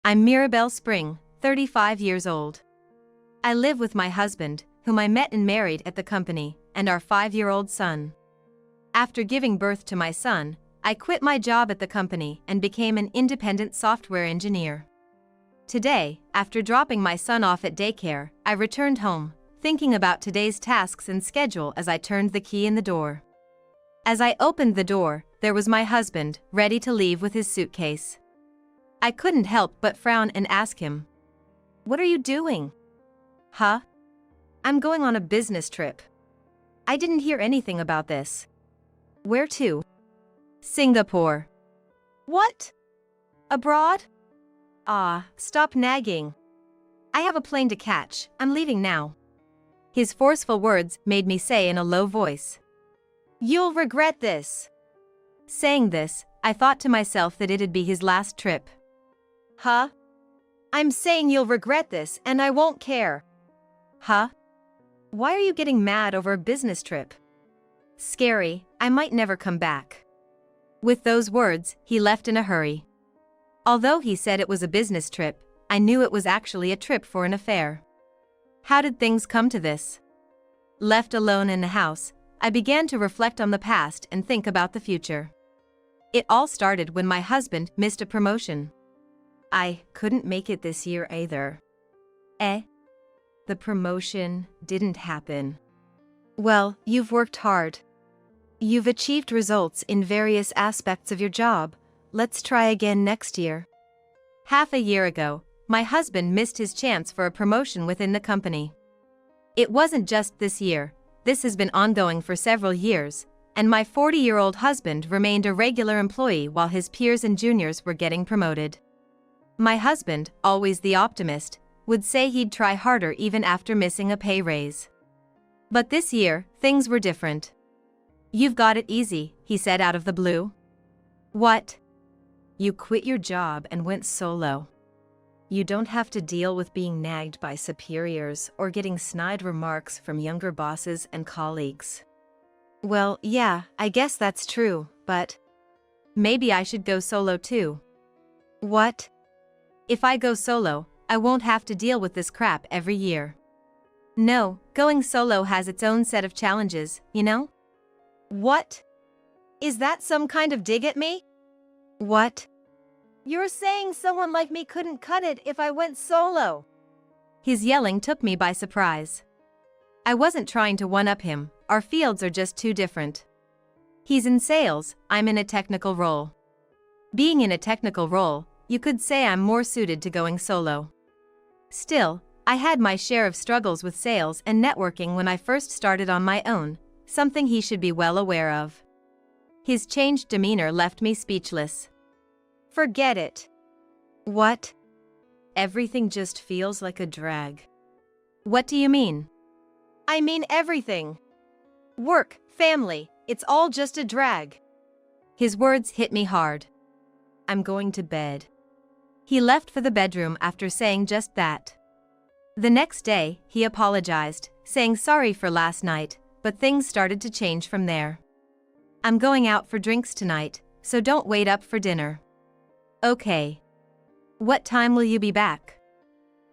I'm Mirabelle Spring, 35 years old. I live with my husband, whom I met and married at the company, and our 5-year-old son. After giving birth to my son, I quit my job at the company and became an independent software engineer. Today, after dropping my son off at daycare, I returned home, thinking about today's tasks and schedule as I turned the key in the door. As I opened the door, there was my husband, ready to leave with his suitcase. I couldn't help but frown and ask him, "What are you doing?" "Huh? I'm going on a business trip." "I didn't hear anything about this." "Where to?" "Singapore." "What? Abroad?" "Ah, stop nagging. I have a plane to catch, I'm leaving now." His forceful words made me say in a low voice, "You'll regret this." Saying this, I thought to myself that it'd be his last trip. "Huh? I'm saying you'll regret this and I won't care." "Huh? Why are you getting mad over a business trip?" "Scary, I might never come back." With those words, he left in a hurry. Although he said it was a business trip, I knew it was actually a trip for an affair. How did things come to this? Left alone in the house, I began to reflect on the past and think about the future. It all started when my husband missed a promotion. I couldn't make it this year either. The promotion didn't happen. Well, you've worked hard. You've achieved results in various aspects of your job. Let's try again next year. Half a year ago, my husband missed his chance for a promotion within the company. It wasn't just this year, this has been ongoing for several years, and my 40-year-old husband remained a regular employee while his peers and juniors were getting promoted. My husband, always the optimist, would say he'd try harder even after missing a pay raise. But this year, things were different. "You've got it easy," he said out of the blue. "What?" "You quit your job and went solo. You don't have to deal with being nagged by superiors or getting snide remarks from younger bosses and colleagues." "Well, yeah, I guess that's true, but maybe I should go solo too." "What?" "If I go solo, I won't have to deal with this crap every year." "No, going solo has its own set of challenges, you know?" "What? Is that some kind of dig at me?" "What?" "You're saying someone like me couldn't cut it if I went solo." His yelling took me by surprise. I wasn't trying to one-up him, our fields are just too different. He's in sales, I'm in a technical role. Being in a technical role, you could say I'm more suited to going solo. Still, I had my share of struggles with sales and networking when I first started on my own, something he should be well aware of. His changed demeanor left me speechless. "Forget it." "What?" "Everything just feels like a drag." "What do you mean?" "I mean everything. Work, family, it's all just a drag." His words hit me hard. "I'm going to bed." He left for the bedroom after saying just that. The next day, he apologized, saying sorry for last night, but things started to change from there. "I'm going out for drinks tonight, so don't wait up for dinner." "Okay. What time will you be back?"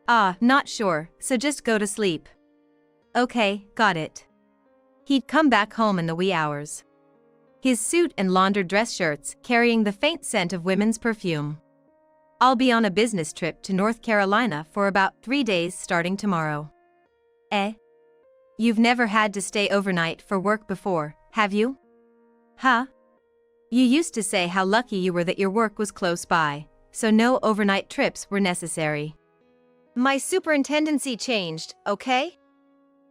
Not sure, so just go to sleep." "Okay, got it." He'd come back home in the wee hours. His suit and laundered dress shirts carrying the faint scent of women's perfume. "I'll be on a business trip to North Carolina for about 3 days starting tomorrow." You've never had to stay overnight for work before, have you?" "Huh? You used to say how lucky you were that your work was close by, so no overnight trips were necessary." "My superintendency changed, okay?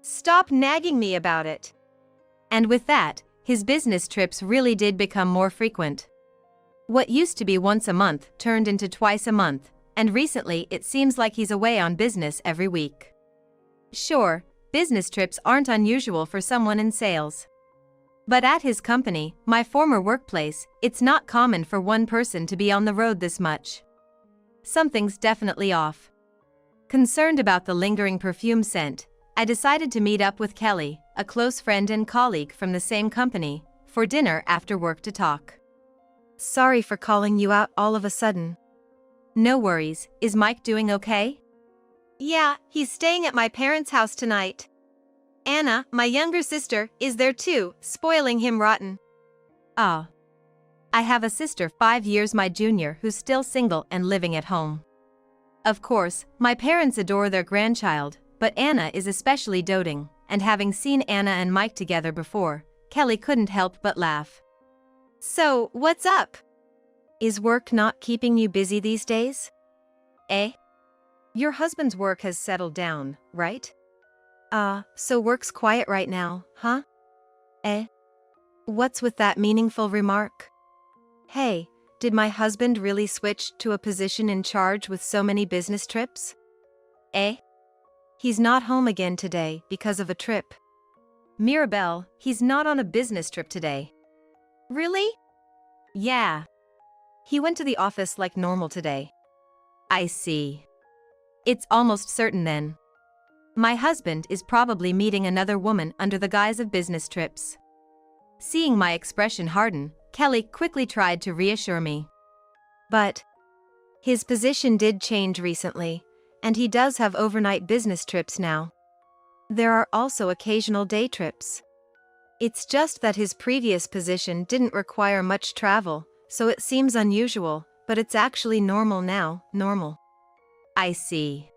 Stop nagging me about it." And with that, his business trips really did become more frequent. What used to be once a month turned into twice a month, and recently it seems like he's away on business every week. Sure, business trips aren't unusual for someone in sales. But at his company, my former workplace, it's not common for one person to be on the road this much. Something's definitely off. Concerned about the lingering perfume scent, I decided to meet up with Kelly, a close friend and colleague from the same company, for dinner after work to talk. "Sorry for calling you out all of a sudden." No worries, is Mike doing okay? Yeah, he's staying at my parents' house tonight. Anna, my younger sister, is there too, spoiling him rotten. Ah. I have a sister 5 years my junior who's still single and living at home. Of course, my parents adore their grandchild, but Anna is especially doting, and having seen Anna and Mike together before, Kelly couldn't help but laugh. So, what's up? Is work not keeping you busy these days? Eh? Your husband's work has settled down, right? So work's quiet right now, huh? Eh? What's with that meaningful remark? Hey, did my husband really switch to a position in charge with so many business trips? Eh? He's not home again today because of a trip. Mirabelle, he's not on a business trip today. Really? Yeah. He went to the office like normal today. I see. It's almost certain then. My husband is probably meeting another woman under the guise of business trips. Seeing my expression harden, Kelly quickly tried to reassure me. But his position did change recently, and he does have overnight business trips now. There are also occasional day trips. It's just that his previous position didn't require much travel, so it seems unusual, but it's actually normal now, normal. I see.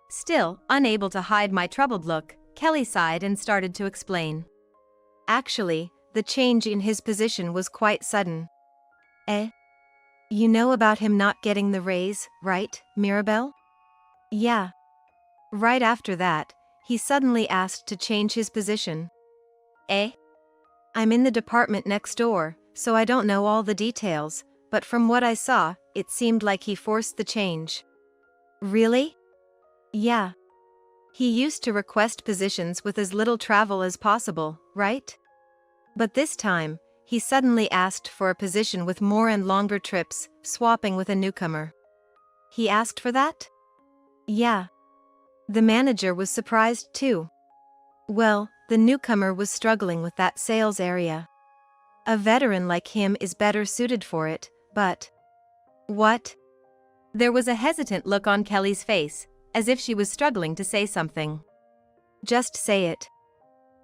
Still, unable to hide my troubled look, Kelly sighed and started to explain. Actually, the change in his position was quite sudden. Eh? You know about him not getting the raise, right, Mirabelle? Yeah. Right after that, he suddenly asked to change his position. Eh? I'm in the department next door, so I don't know all the details, but from what I saw, it seemed like he forced the change. Really? Yeah. He used to request positions with as little travel as possible, right? But this time, he suddenly asked for a position with more and longer trips, swapping with a newcomer. He asked for that? Yeah. The manager was surprised too. Well, the newcomer was struggling with that sales area. A veteran like him is better suited for it, but... What? There was a hesitant look on Kelly's face, as if she was struggling to say something. Just say it.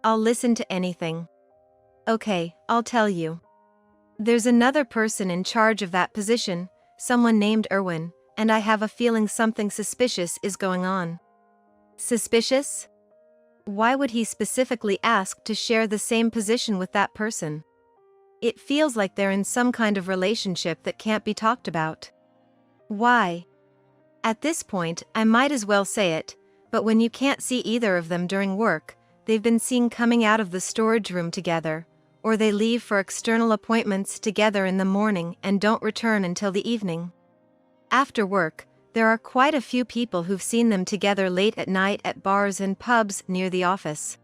I'll listen to anything. Okay, I'll tell you. There's another person in charge of that position, someone named Erwin, and I have a feeling something suspicious is going on. Suspicious? Why would he specifically ask to share the same position with that person? It feels like they're in some kind of relationship that can't be talked about. Why? At this point, I might as well say it, but when you can't see either of them during work, they've been seen coming out of the storage room together, or they leave for external appointments together in the morning and don't return until the evening. After work, there are quite a few people who've seen them together late at night at bars and pubs near the office.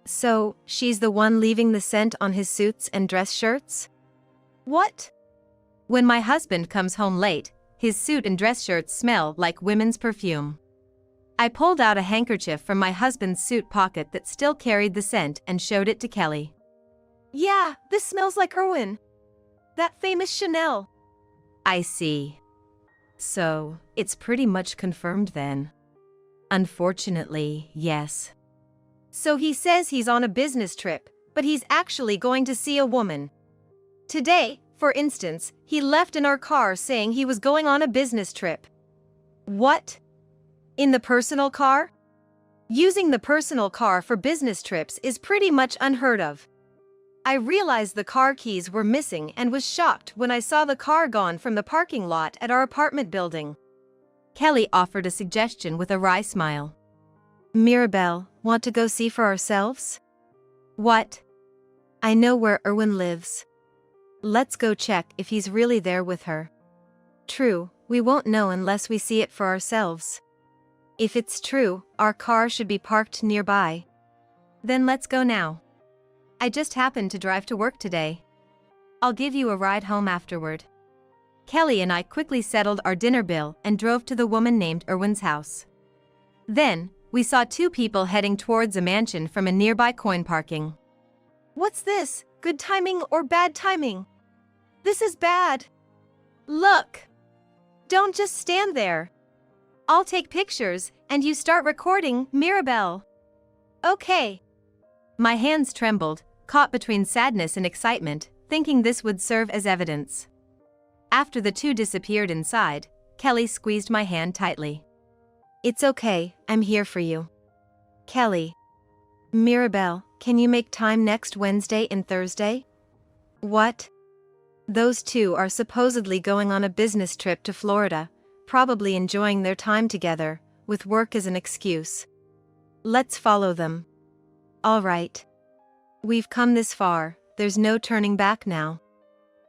So, she's the one leaving the scent on his suits and dress shirts? What? When my husband comes home late, his suit and dress shirts smell like women's perfume. I pulled out a handkerchief from my husband's suit pocket that still carried the scent and showed it to Kelly. Yeah, this smells like Erwin. That famous Chanel. I see. So, it's pretty much confirmed then. Unfortunately, yes. So he says he's on a business trip, but he's actually going to see a woman. Today, for instance, he left in our car saying he was going on a business trip. What? In the personal car? Using the personal car for business trips is pretty much unheard of. I realized the car keys were missing and was shocked when I saw the car gone from the parking lot at our apartment building. Kelly offered a suggestion with a wry smile. Mirabelle, want to go see for ourselves? What? I know where Erwin lives. Let's go check if he's really there with her. True, we won't know unless we see it for ourselves. If it's true, our car should be parked nearby. Then let's go now. I just happened to drive to work today. I'll give you a ride home afterward. Kelly and I quickly settled our dinner bill and drove to the woman named Erwin's house. Then, we saw two people heading towards a mansion from a nearby coin parking. What's this? Good timing or bad timing? This is bad. Look! Don't just stand there. I'll take pictures, and you start recording, Mirabelle. Okay. My hands trembled, caught between sadness and excitement, thinking this would serve as evidence. After the two disappeared inside, Kelly squeezed my hand tightly. It's okay, I'm here for you. Kelly. Mirabelle, can you make time next Wednesday and Thursday? What? Those two are supposedly going on a business trip to Florida, probably enjoying their time together, with work as an excuse. Let's follow them. All right. We've come this far, there's no turning back now.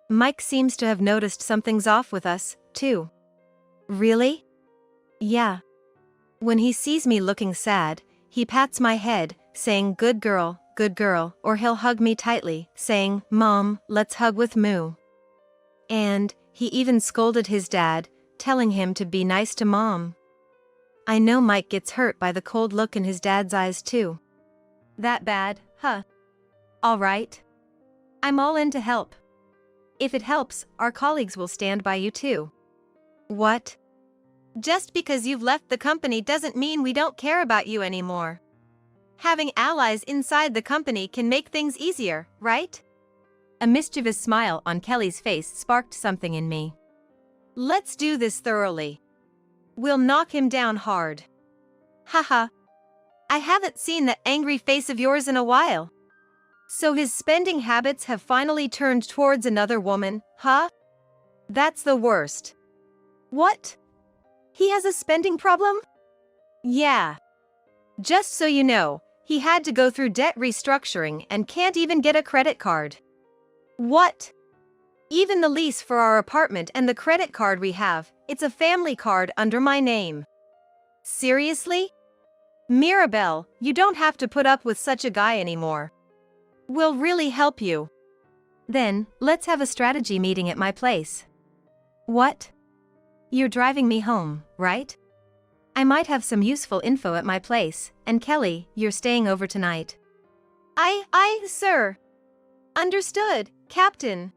Mike seems to have noticed something's off with us, too. Really? Yeah. When he sees me looking sad, he pats my head, saying good girl, or he'll hug me tightly, saying, Mom, let's hug with Moo. And he even scolded his dad, telling him to be nice to Mom. I know Mike gets hurt by the cold look in his dad's eyes too. That bad, huh? All right. I'm all in to help. If it helps, our colleagues will stand by you too. What? Just because you've left the company doesn't mean we don't care about you anymore. Having allies inside the company can make things easier, right? A mischievous smile on Kelly's face sparked something in me. Let's do this thoroughly. We'll knock him down hard. Haha. I haven't seen that angry face of yours in a while. So his spending habits have finally turned towards another woman, huh? That's the worst. What? He has a spending problem? Yeah. Just so you know, he had to go through debt restructuring and can't even get a credit card. What? Even the lease for our apartment and the credit card we have, it's a family card under my name. Seriously? Mirabelle, you don't have to put up with such a guy anymore. We'll really help you. Then, let's have a strategy meeting at my place. What? You're driving me home, right? I might have some useful info at my place, and Kelly, you're staying over tonight. Sir. Understood, Captain.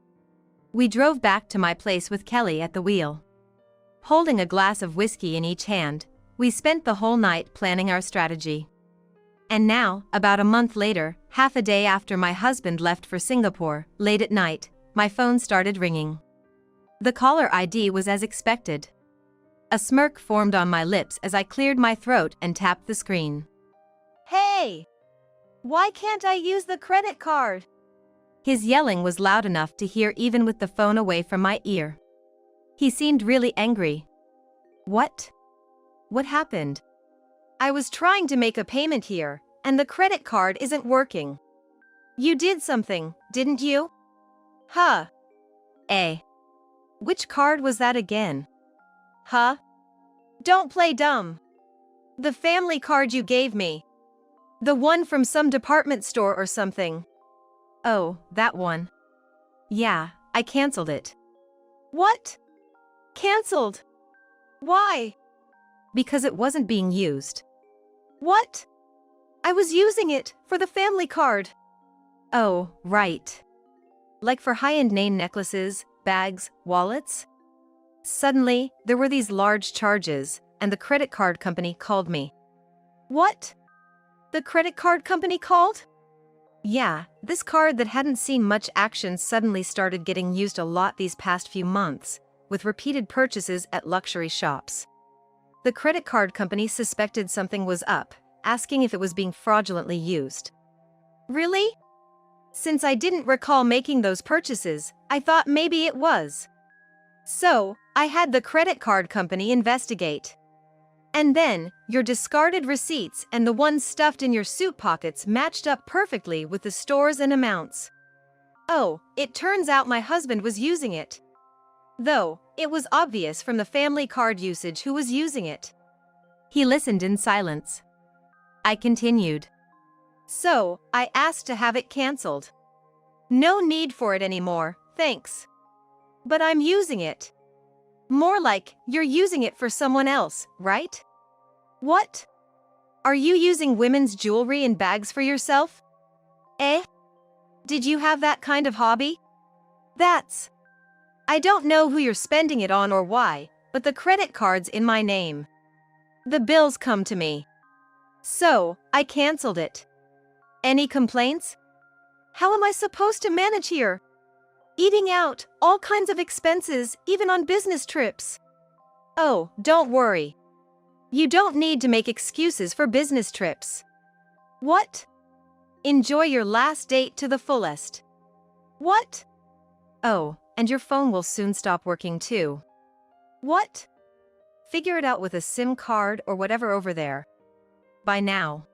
We drove back to my place with Kelly at the wheel. Holding a glass of whiskey in each hand, we spent the whole night planning our strategy. And now, about a month later, half a day after my husband left for Singapore, late at night, my phone started ringing. The caller ID was as expected. A smirk formed on my lips as I cleared my throat and tapped the screen. Hey! Why can't I use the credit card? His yelling was loud enough to hear even with the phone away from my ear. He seemed really angry. What? What happened? I was trying to make a payment here, and the credit card isn't working. You did something, didn't you? Huh? Which card was that again? Huh? Don't play dumb. The family card you gave me. The one from some department store or something. Oh, that one. Yeah, I canceled it. What? Canceled? Why? Because it wasn't being used. What? I was using it for the family card. Oh, right. Like for high-end name necklaces, bags, wallets? Suddenly, there were these large charges, and the credit card company called me. What? The credit card company called? Yeah, this card that hadn't seen much action suddenly started getting used a lot these past few months, with repeated purchases at luxury shops. The credit card company suspected something was up, asking if it was being fraudulently used. Really? Since I didn't recall making those purchases, I thought maybe it was. So, I had the credit card company investigate. And then, your discarded receipts and the ones stuffed in your suit pockets matched up perfectly with the stores and amounts. Oh, it turns out my husband was using it. Though, it was obvious from the family card usage who was using it. He listened in silence. I continued. So, I asked to have it canceled. No need for it anymore, thanks. But I'm using it. More like, you're using it for someone else, right? What? Are you using women's jewelry and bags for yourself? Did you have that kind of hobby? I don't know who you're spending it on or why, but the credit card's in my name. The bills come to me. So, I canceled it. Any complaints? How am I supposed to manage here? Eating out, all kinds of expenses, even on business trips. Oh, don't worry. You don't need to make excuses for business trips. What? Enjoy your last date to the fullest. What? Oh, and your phone will soon stop working too. What? Figure it out with a SIM card or whatever over there. Bye now.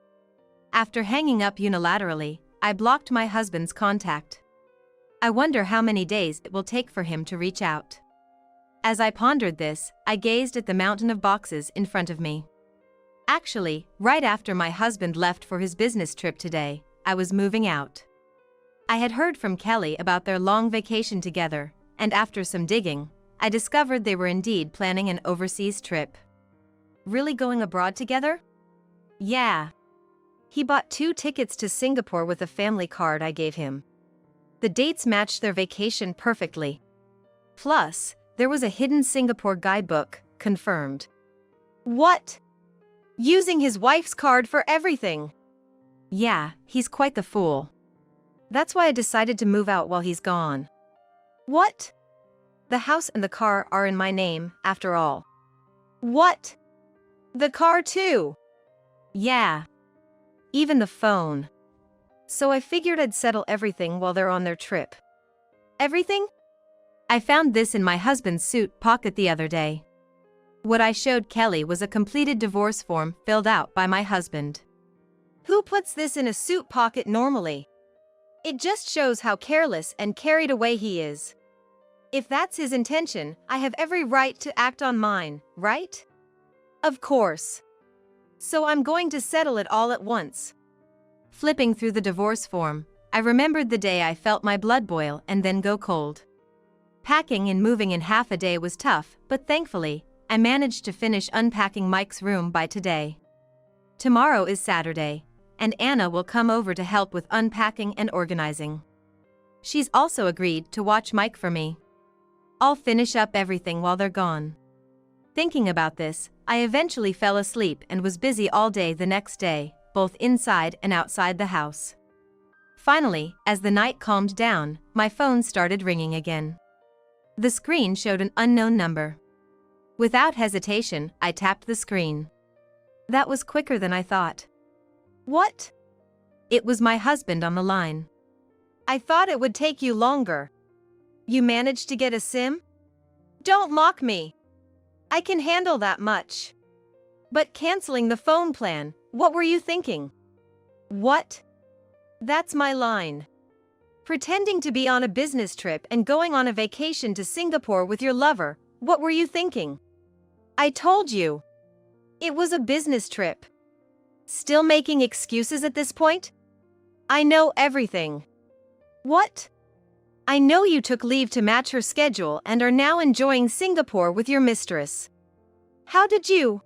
After hanging up unilaterally, I blocked my husband's contact. I wonder how many days it will take for him to reach out. As I pondered this, I gazed at the mountain of boxes in front of me. Actually, right after my husband left for his business trip today, I was moving out. I had heard from Kelly about their long vacation together, and after some digging, I discovered they were indeed planning an overseas trip. Really going abroad together? Yeah. He bought 2 tickets to Singapore with a family card I gave him. The dates matched their vacation perfectly. Plus, there was a hidden Singapore guidebook, confirmed. What? Using his wife's card for everything? Yeah, he's quite the fool. That's why I decided to move out while he's gone. What? The house and the car are in my name, after all. What? The car too? Yeah. Even the phone. So I figured I'd settle everything while they're on their trip. Everything? I found this in my husband's suit pocket the other day. What I showed Kelly was a completed divorce form filled out by my husband. Who puts this in a suit pocket normally? It just shows how careless and carried away he is. If that's his intention, I have every right to act on mine, right? Of course. So I'm going to settle it all at once. Flipping through the divorce form, I remembered the day I felt my blood boil and then go cold. Packing and moving in half a day was tough, but thankfully, I managed to finish unpacking Mike's room by today. Tomorrow is Saturday, and Anna will come over to help with unpacking and organizing. She's also agreed to watch Mike for me. I'll finish up everything while they're gone. Thinking about this, I eventually fell asleep and was busy all day the next day, both inside and outside the house. Finally, as the night calmed down, my phone started ringing again. The screen showed an unknown number. Without hesitation, I tapped the screen. That was quicker than I thought. What? It was my husband on the line. I thought it would take you longer. You managed to get a SIM? Don't mock me. I can handle that much. But canceling the phone plan, what were you thinking? What? That's my line. Pretending to be on a business trip and going on a vacation to Singapore with your lover, what were you thinking? I told you. It was a business trip. Still making excuses at this point? I know everything. What? I know you took leave to match her schedule and are now enjoying Singapore with your mistress. How did you?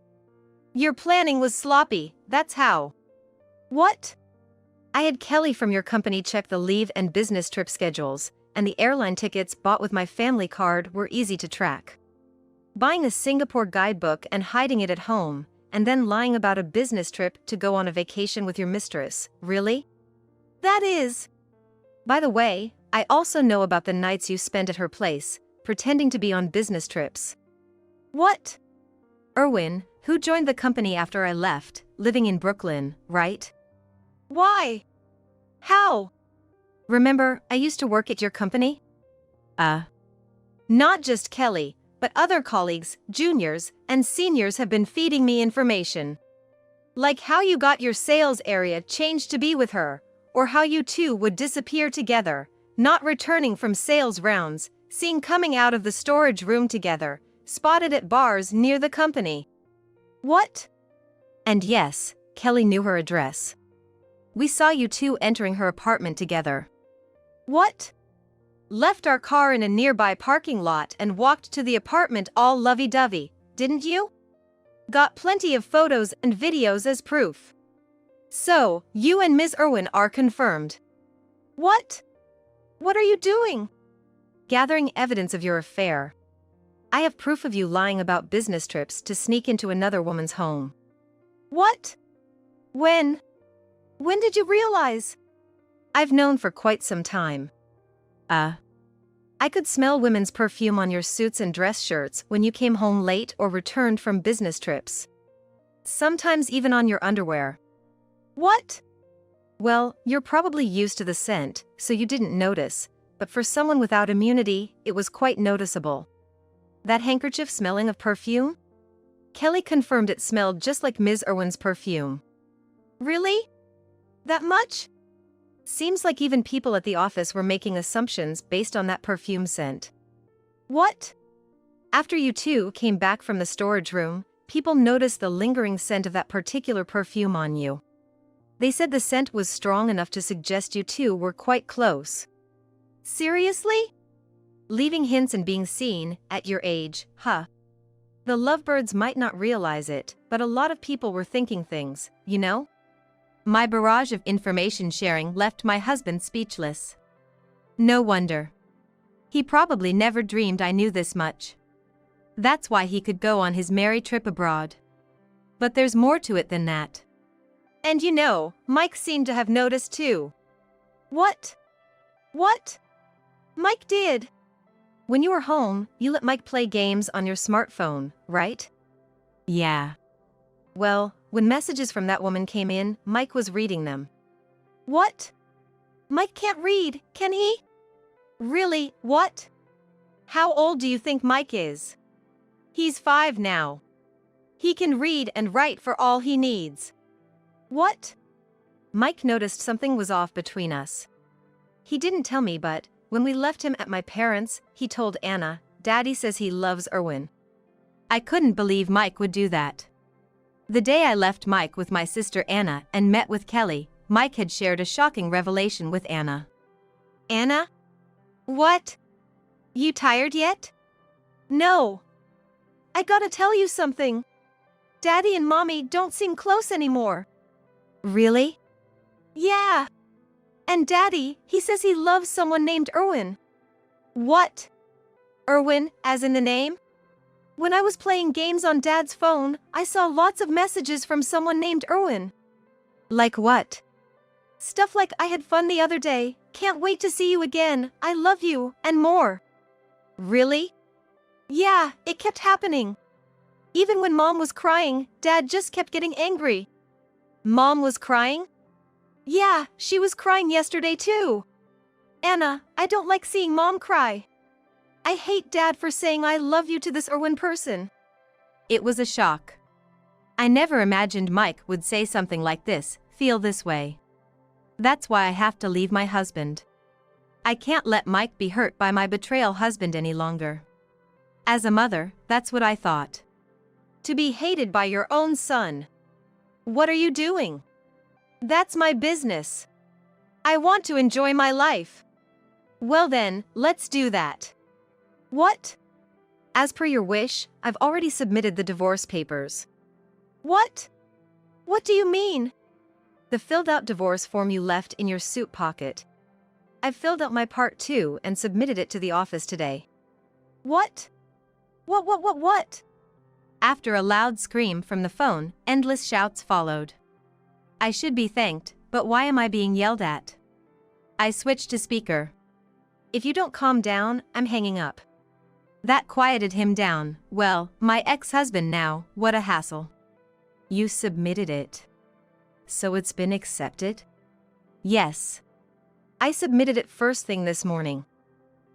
Your planning was sloppy, that's how. What? I had Kelly from your company check the leave and business trip schedules, and the airline tickets bought with my family card were easy to track. Buying a Singapore guidebook and hiding it at home, and then lying about a business trip to go on a vacation with your mistress, really? That is. By the way, I also know about the nights you spent at her place, pretending to be on business trips. What? Erwin, who joined the company after I left, living in Brooklyn, right? Why? How? Remember, I used to work at your company? Not just Kelly, but other colleagues, juniors, and seniors have been feeding me information. Like how you got your sales area changed to be with her, or how you two would disappear together, not returning from sales rounds, seen coming out of the storage room together, spotted at bars near the company. What? And yes, Kelly knew her address. We saw you two entering her apartment together. What? Left our car in a nearby parking lot and walked to the apartment all lovey-dovey, didn't you? Got plenty of photos and videos as proof. So, you and Ms. Irwin are confirmed. What? What are you doing? Gathering evidence of your affair. I have proof of you lying about business trips to sneak into another woman's home. What? When? When did you realize? I've known for quite some time. I could smell women's perfume on your suits and dress shirts when you came home late or returned from business trips. Sometimes even on your underwear. What? Well, you're probably used to the scent, so you didn't notice, but for someone without immunity, it was quite noticeable. That handkerchief smelling of perfume? Kelly confirmed it smelled just like Ms. Irwin's perfume. Really? That much? Seems like even people at the office were making assumptions based on that perfume scent. What? After you two came back from the storage room, people noticed the lingering scent of that particular perfume on you. They said the scent was strong enough to suggest you two were quite close. Seriously? Leaving hints and being seen, at your age, huh? The lovebirds might not realize it, but a lot of people were thinking things, you know? My barrage of information sharing left my husband speechless. No wonder. He probably never dreamed I knew this much. That's why he could go on his merry trip abroad. But there's more to it than that. And you know, Mike seemed to have noticed too. What? What? Mike did. When you were home, you let Mike play games on your smartphone, right? Yeah. Well, when messages from that woman came in, Mike was reading them. What? Mike can't read, can he? Really, what? How old do you think Mike is? He's 5 now. He can read and write for all he needs. What? Mike noticed something was off between us. He didn't tell me, but when we left him at my parents', he told Anna, Daddy says he loves Irwin. I couldn't believe Mike would do that. The day I left Mike with my sister Anna and met with Kelly, Mike had shared a shocking revelation with Anna. Anna? What? You tired yet? No. I gotta tell you something. Daddy and Mommy don't seem close anymore. Really? Yeah. And Daddy, he says he loves someone named Irwin. What? Irwin, as in the name? When I was playing games on Dad's phone, I saw lots of messages from someone named Irwin. Like what? Stuff like I had fun the other day, can't wait to see you again, I love you, and more. Really? Yeah, it kept happening. Even when Mom was crying, Dad just kept getting angry. Mom was crying? Yeah, she was crying yesterday too. Anna, I don't like seeing Mom cry. I hate Dad for saying I love you to this Irwin person. It was a shock. I never imagined Mike would say something like this, feel this way. That's why I have to leave my husband. I can't let Mike be hurt by my betrayal husband any longer. As a mother, that's what I thought. To be hated by your own son. What are you doing? That's my business. I want to enjoy my life. Well then, let's do that. What? As per your wish, I've already submitted the divorce papers. What? What do you mean? The filled-out divorce form you left in your suit pocket. I've filled out my part too and submitted it to the office today. What? What? After a loud scream from the phone, endless shouts followed. I should be thanked, but why am I being yelled at? I switched to speaker. If you don't calm down, I'm hanging up. That quieted him down. Well, my ex-husband now, what a hassle. You submitted it. So it's been accepted? Yes. I submitted it first thing this morning.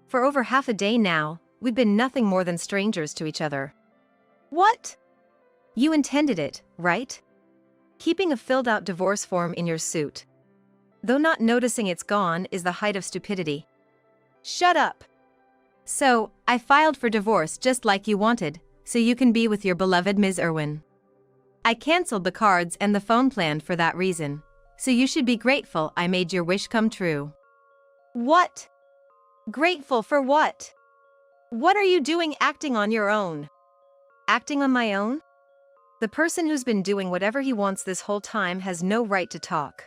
For over half a day now, we've been nothing more than strangers to each other. What? You intended it, right? Keeping a filled-out divorce form in your suit. Though not noticing it's gone is the height of stupidity. Shut up! So, I filed for divorce just like you wanted, so you can be with your beloved Ms. Irwin. I canceled the cards and the phone plan for that reason, so you should be grateful I made your wish come true. What? Grateful for what? What are you doing acting on your own? Acting on my own? The person who's been doing whatever he wants this whole time has no right to talk.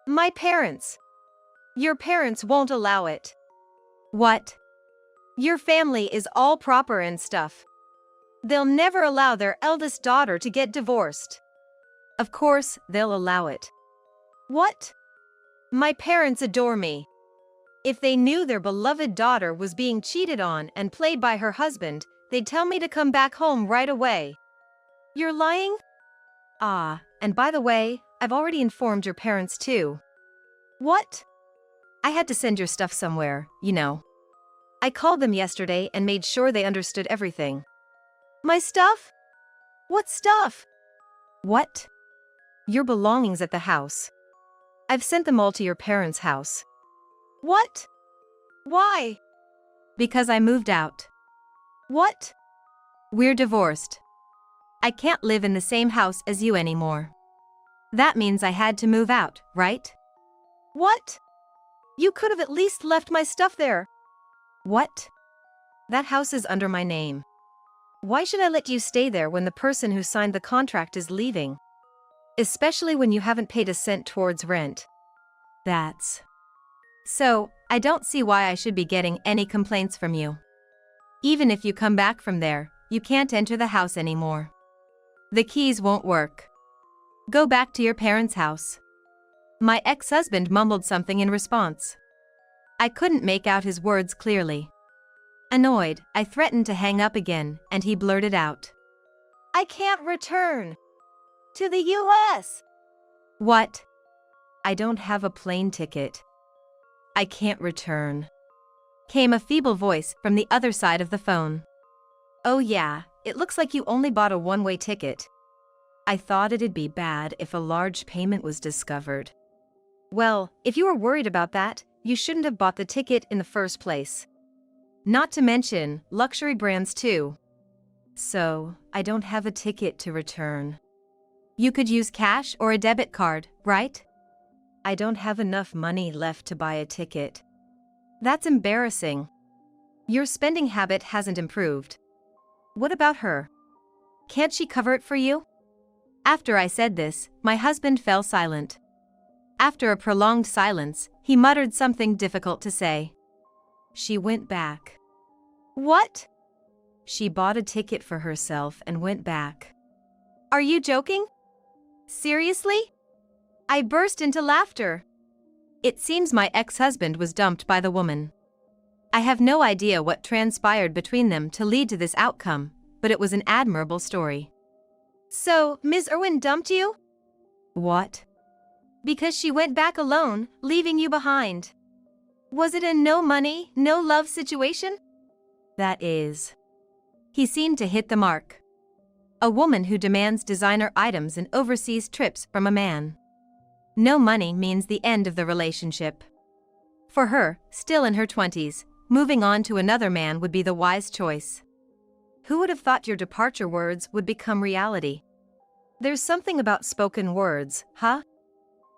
My parents. Your parents won't allow it. What? Your family is all proper and stuff. They'll never allow their eldest daughter to get divorced. Of course, they'll allow it. What? My parents adore me. If they knew their beloved daughter was being cheated on and played by her husband, they'd tell me to come back home right away. You're lying? Ah, and by the way, I've already informed your parents too. What? I had to send your stuff somewhere, you know. I called them yesterday and made sure they understood everything. My stuff? What stuff? What? Your belongings at the house. I've sent them all to your parents' house. What? Why? Because I moved out. What? We're divorced. I can't live in the same house as you anymore. That means I had to move out, right? What? You could have at least left my stuff there. What? That house is under my name. Why should I let you stay there when the person who signed the contract is leaving? Especially when you haven't paid a cent towards rent. That's... So, I don't see why I should be getting any complaints from you. Even if you come back from there, you can't enter the house anymore. The keys won't work. Go back to your parents' house. My ex-husband mumbled something in response. I couldn't make out his words clearly. Annoyed, I threatened to hang up again, and he blurted out. I can't return. To the US. What? I don't have a plane ticket. I can't return. Came a feeble voice from the other side of the phone. Oh yeah, it looks like you only bought a one-way ticket. I thought it'd be bad if a large payment was discovered. Well, if you were worried about that, you shouldn't have bought the ticket in the first place. Not to mention, luxury brands too. So, I don't have a ticket to return. You could use cash or a debit card, right? I don't have enough money left to buy a ticket. That's embarrassing. Your spending habit hasn't improved. What about her? Can't she cover it for you? After I said this, my husband fell silent. After a prolonged silence, he muttered something difficult to say. She went back. What? She bought a ticket for herself and went back. Are you joking? Seriously? I burst into laughter. It seems my ex-husband was dumped by the woman. I have no idea what transpired between them to lead to this outcome, but it was an admirable story. So, Ms. Irwin dumped you? What? Because she went back alone, leaving you behind. Was it a no money, no love situation? That is. He seemed to hit the mark. A woman who demands designer items and overseas trips from a man. No money means the end of the relationship. For her, still in her 20s, moving on to another man would be the wise choice. Who would have thought your departure words would become reality? There's something about spoken words, huh?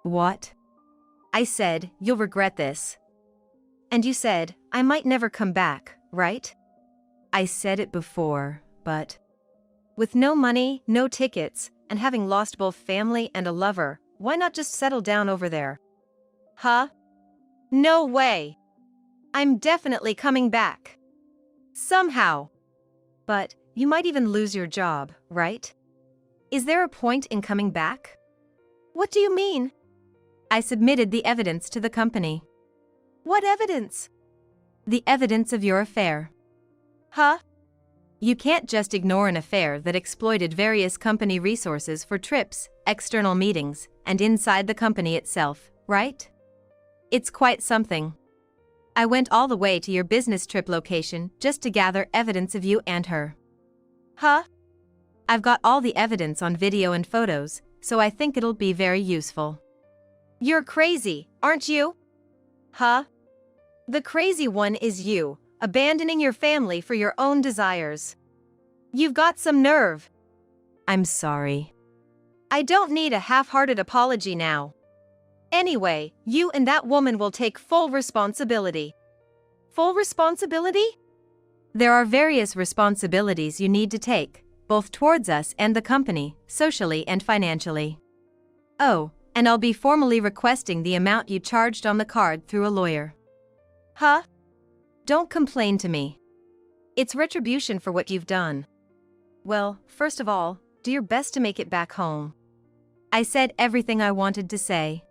What? I said, you'll regret this. And you said, I might never come back, right? I said it before, but... With no money, no tickets, and having lost both family and a lover, why not just settle down over there? Huh? No way. I'm definitely coming back. Somehow. But you might even lose your job, right? Is there a point in coming back? What do you mean? I submitted the evidence to the company. What evidence? The evidence of your affair. Huh? You can't just ignore an affair that exploited various company resources for trips, external meetings, and inside the company itself, right? It's quite something. I went all the way to your business trip location just to gather evidence of you and her. Huh? I've got all the evidence on video and photos, so I think it'll be very useful. You're crazy, aren't you? Huh? The crazy one is you, abandoning your family for your own desires. You've got some nerve. I'm sorry. I don't need a half-hearted apology now. Anyway, you and that woman will take full responsibility. Full responsibility? There are various responsibilities you need to take, both towards us and the company, socially and financially. Oh, and I'll be formally requesting the amount you charged on the card through a lawyer. Huh? Don't complain to me. It's retribution for what you've done. Well, first of all, do your best to make it back home. I said everything I wanted to say.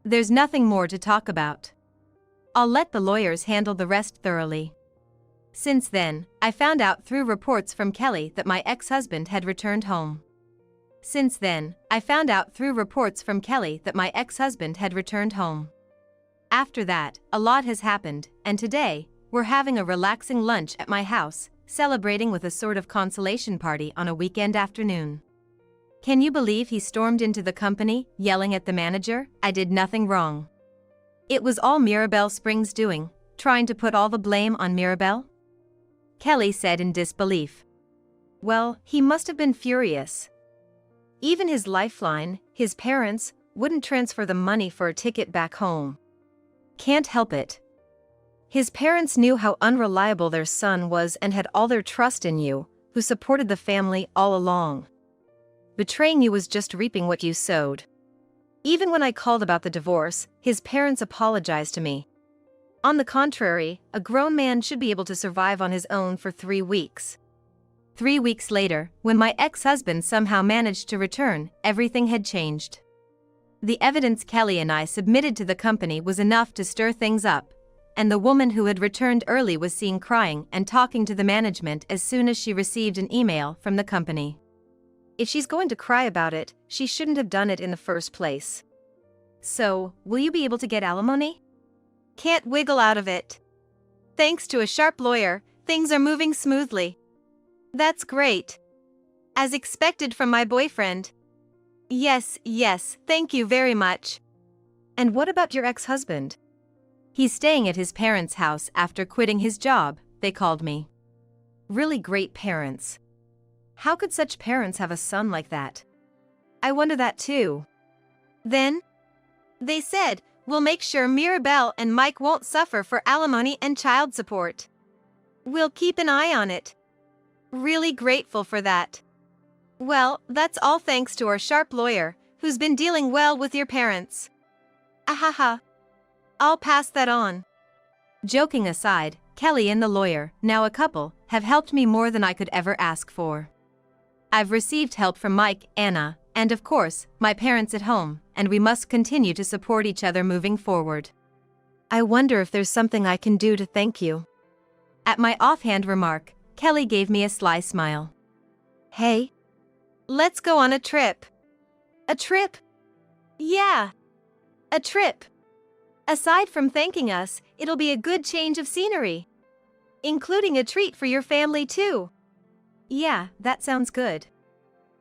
There's nothing more to talk about. I'll let the lawyers handle the rest thoroughly. Since then, I found out through reports from Kelly that my ex-husband had returned home. After that, a lot has happened, and today, we're having a relaxing lunch at my house, celebrating with a sort of consolation party on a weekend afternoon. Can you believe he stormed into the company, yelling at the manager? I did nothing wrong. It was all Mirabelle Spring's doing, trying to put all the blame on Mirabelle? Kelly said in disbelief. Well, he must have been furious. Even his lifeline, his parents, wouldn't transfer the money for a ticket back home. Can't help it. His parents knew how unreliable their son was and had all their trust in you, who supported the family all along. Betraying you was just reaping what you sowed. Even when I called about the divorce, his parents apologized to me. On the contrary, a grown man should be able to survive on his own for 3 weeks. 3 weeks later, when my ex-husband somehow managed to return, everything had changed. The evidence Kelly and I submitted to the company was enough to stir things up, and the woman who had returned early was seen crying and talking to the management as soon as she received an email from the company. If she's going to cry about it, she shouldn't have done it in the first place. So, will you be able to get alimony? Can't wiggle out of it. Thanks to a sharp lawyer, things are moving smoothly. That's great. As expected from my boyfriend. Yes, thank you very much. And what about your ex-husband? He's staying at his parents' house after quitting his job, they called me. Really great parents. How could such parents have a son like that? I wonder that too. Then, they said, we'll make sure Mirabelle and Mike won't suffer for alimony and child support. We'll keep an eye on it. Really grateful for that. Well, that's all thanks to our sharp lawyer, who's been dealing well with your parents. Ahaha. I'll pass that on. Joking aside, Kelly and the lawyer, now a couple, have helped me more than I could ever ask for. I've received help from Mike, Anna, and of course, my parents at home, and we must continue to support each other moving forward. I wonder if there's something I can do to thank you. At my offhand remark, Kelly gave me a sly smile. Hey, let's go on a trip. A trip? Yeah, a trip. Aside from thanking us, it'll be a good change of scenery. Including a treat for your family too. Yeah, that sounds good.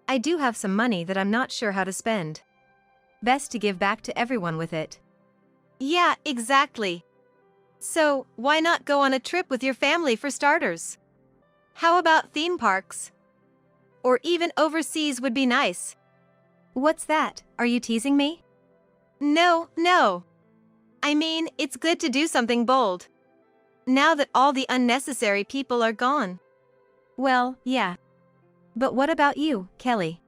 I do have some money that I'm not sure how to spend. Best to give back to everyone with it. Yeah, exactly. So, why not go on a trip with your family for starters? How about theme parks? Or even overseas would be nice. What's that? Are you teasing me? No. I mean, it's good to do something bold. Now that all the unnecessary people are gone. Well, yeah. But what about you, Kelly?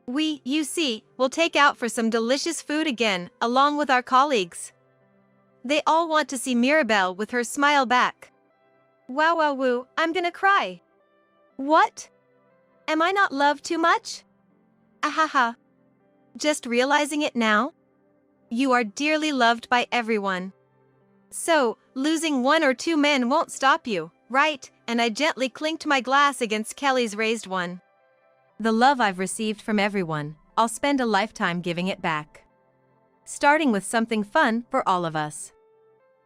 You see, we'll take out for some delicious food again, along with our colleagues. They all want to see Mirabelle with her smile back. Wow, I'm gonna cry. What? Am I not loved too much? Ahaha. Just realizing it now? You are dearly loved by everyone. So, losing 1 or 2 men won't stop you, right? And I gently clinked my glass against Kelly's raised one. The love I've received from everyone, I'll spend a lifetime giving it back. Starting with something fun for all of us.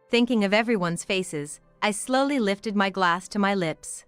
Thinking of everyone's faces, I slowly lifted my glass to my lips.